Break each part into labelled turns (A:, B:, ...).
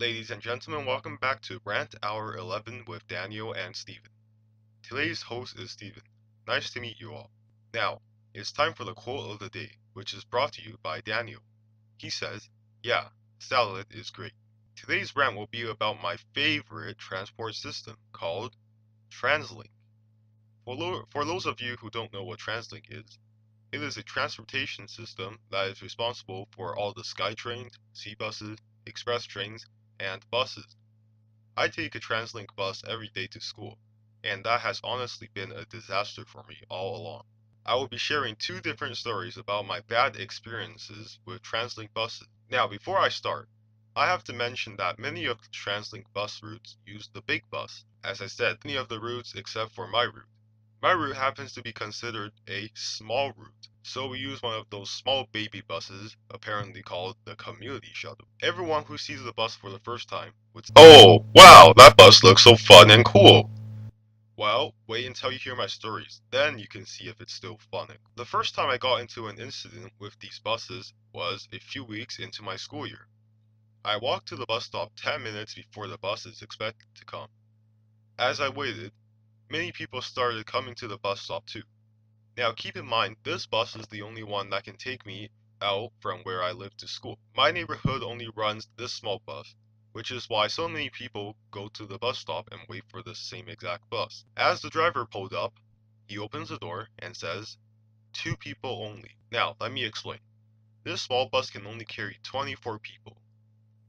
A: Ladies and gentlemen, welcome back to Rant Hour 11 with Daniel and Steven. Today's host is Steven. Nice to meet you all. Now, it's time for the quote of the day, which is brought to you by Daniel. He says, "Yeah, salad is great." Today's rant will be about my favorite transport system called Translink. For those of you who don't know what Translink is, it is a transportation system that is responsible for all the SkyTrains, sea buses, express trains, and buses. I take a Translink bus every day to school, and that has honestly been a disaster for me all along. I will be sharing two different stories about my bad experiences with Translink buses. Now, before I start, I have to mention that many of the Translink bus routes use the big bus. As I said, many of the routes except for my route. My route happens to be considered a small route, so we use one of those small baby buses, apparently called the community shuttle. Everyone who sees the bus for the first time would say, "Oh, wow, that bus looks so fun and cool." Well, wait until you hear my stories, then you can see if it's still fun. The first time I got into an incident with these buses was a few weeks into my school year. I walked to the bus stop 10 minutes before the bus is expected to come. As I waited, many people started coming to the bus stop too. Now keep in mind, this bus is the only one that can take me out from where I live to school. My neighborhood only runs this small bus, which is why so many people go to the bus stop and wait for the same exact bus. As the driver pulled up, he opens the door and says, "Two people only." Now, let me explain. This small bus can only carry 24 people,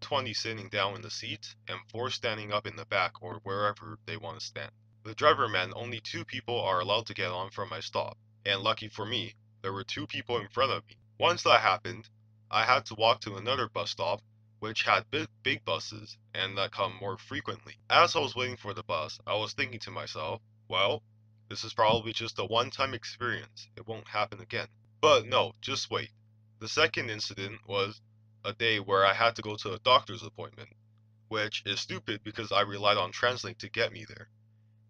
A: 20 sitting down in the seats and 4 standing up in the back or wherever they want to stand. The driver meant only 2 people are allowed to get on from my stop, and lucky for me, there were 2 people in front of me. Once that happened, I had to walk to another bus stop, which had big buses and that come more frequently. As I was waiting for the bus, I was thinking to myself, well, this is probably just a one-time experience. It won't happen again. But no, just wait. The second incident was a day where I had to go to a doctor's appointment, which is stupid because I relied on Translink to get me there.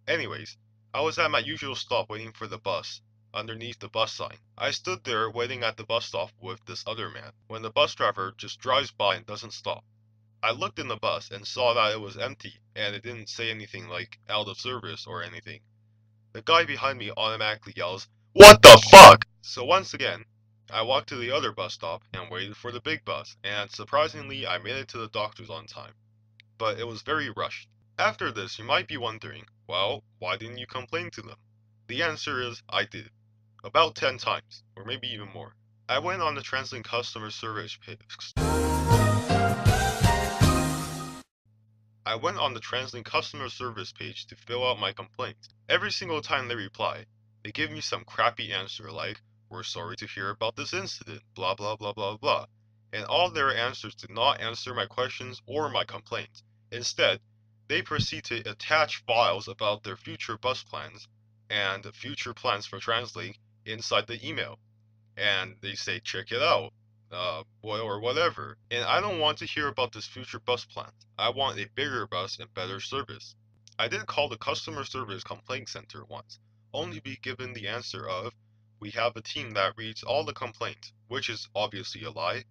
A: Anyways, I was at my usual stop waiting for the bus, underneath the bus sign. I stood there waiting at the bus stop with this other man, when the bus driver just drives by and doesn't stop. I looked in the bus and saw that it was empty, and it didn't say anything like out of service or anything. The guy behind me automatically yells, "What the fuck?" So once again, I walked to the other bus stop and waited for the big bus, and surprisingly I made it to the doctor's on time. But it was very rushed. After this, you might be wondering, well, why didn't you complain to them? The answer is, I did. About 10 times, or maybe even more. I went on the Translink customer service page. I went on the Translink customer service page to fill out my complaint. Every single time they reply, they give me some crappy answer like, "We're sorry to hear about this incident, blah blah blah blah blah." And all their answers did not answer my questions or my complaints. Instead, they proceed to attach files about their future bus plans and future plans for Translink inside the email. And they say, "Check it out," or whatever. And I don't want to hear about this future bus plan. I want a bigger bus and better service. I did call the customer service complaint center once, only be given the answer of, "We have a team that reads all the complaints," which is obviously a lie.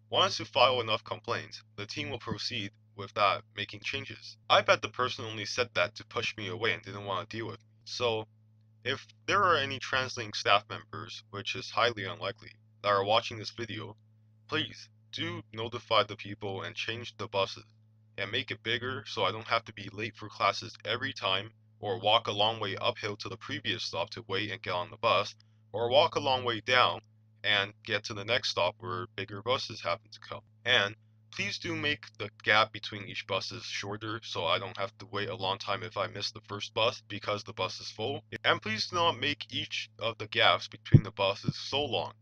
A: Once you file enough complaints, the team will proceed with that, making changes. I bet the person only said that to push me away and didn't want to deal with me. So, if there are any TransLink staff members, which is highly unlikely, that are watching this video, please do notify the people and change the buses and make it bigger so I don't have to be late for classes every time or walk a long way uphill to the previous stop to wait and get on the bus or walk a long way down and get to the next stop where bigger buses happen to come. And please do make the gap between each buses shorter so I don't have to wait a long time if I miss the first bus because the bus is full. And please do not make each of the gaps between the buses so long.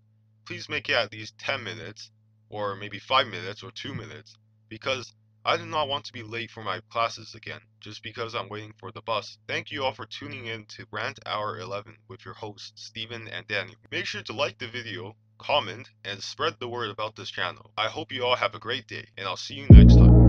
A: Please make it at least 10 minutes, or maybe 5 minutes or 2 minutes, because I do not want to be late for my classes again, just because I'm waiting for the bus. Thank you all for tuning in to Rant Hour 11 with your hosts, Steven and Daniel. Make sure to like the video, comment, and spread the word about this channel. I hope you all have a great day, and I'll see you next time.